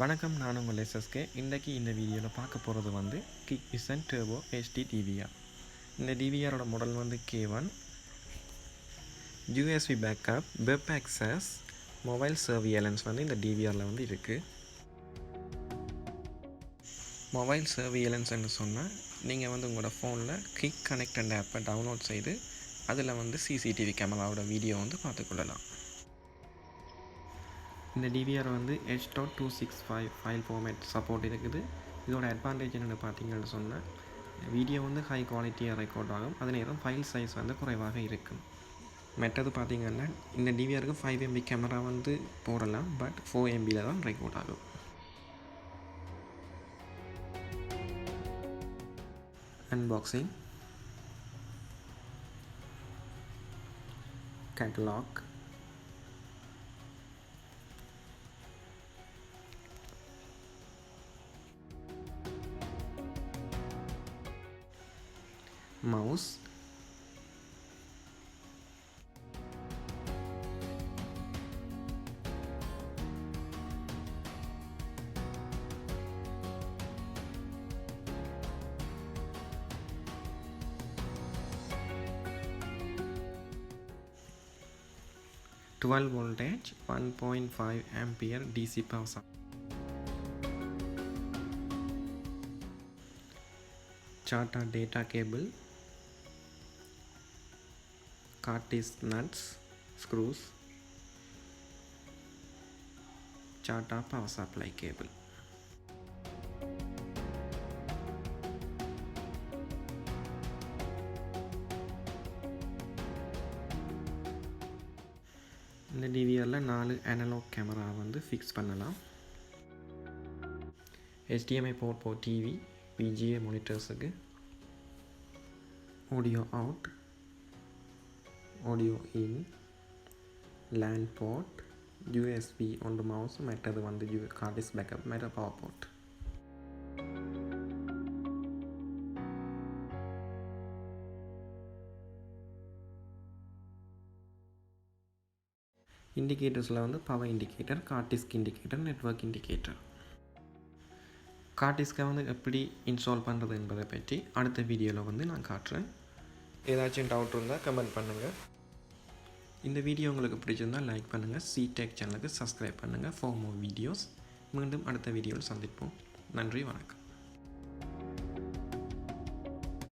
வணக்கம், நான் உங்கள் SSK. இன்றைக்கி இந்த வீடியோவில் பார்க்க போகிறது வந்து Hikvision Turbo HD DVR. இந்த DVRோட மாடல் வந்து K-1. USB backup, web access, mobile surveillance வந்து இந்த DVRல வந்து இருக்குது. மொபைல் சர்வியலன்ஸ்ன்னு சொன்னால் நீங்கள் வந்து உங்களோட ஃபோனில் கிக் கனெக்ட் அண்ட் ஆப்பை டவுன்லோட் செய்து அதில் வந்து CCTV கேமராவோட வீடியோ வந்து பார்த்துக்கொள்ளலாம். இந்த DVR வந்து H.265 ஃபைல் ஃபார்மேட் சப்போர்ட் இருக்குது. இதோட அட்வான்டேஜ் என்னென்னு பார்த்தீங்கன்னு சொன்னால் வீடியோ வந்து ஹை குவாலிட்டியாக ரெக்கார்ட் ஆகும். அதே நேரம் ஃபைல் சைஸ் வந்து குறைவாக இருக்கும். மற்றது பார்த்தீங்கன்னா இந்த DVRக்கு 5 MB கேமரா வந்து போடலாம், பட் 4 MBயில் தான் ரெக்கார்ட் ஆகும். Unboxing, catalogue, mouse, (12 voltage, 1.5 ampere DC power supply), SATA data cable, cartridge nuts, screws, SATA power supply cable. இந்த DVRல 4 அனலாக் கேமரா வந்து ஃபிக்ஸ் பண்ணலாம். HDMI port for TV, VGA மானிட்டர்ஸுக்கு, audio out, audio in, LAN port, USB ஒன்று mouse, மற்றது வந்து hard disk backup, மற்ற power port. இண்டிகேட்டர்ஸில் வந்து power indicator, hard disk indicator, network indicator. கார்டிஸ்கை வந்து எப்படி இன்ஸ்டால் பண்ணுறது என்பதை பற்றி அடுத்த வீடியோவில் வந்து நான் காட்டுறேன். ஏதாச்சும் டவுட் இருந்தால் கமெண்ட் பண்ணுங்கள். இந்த வீடியோ உங்களுக்கு பிடிச்சிருந்தால் லைக் பண்ணுங்கள். CEYTECH சேனலுக்கு சப்ஸ்கிரைப் பண்ணுங்கள் ஃபார் மோர் வீடியோஸ். மீண்டும் அடுத்த வீடியோவில் சந்திப்போம். நன்றி, வணக்கம்.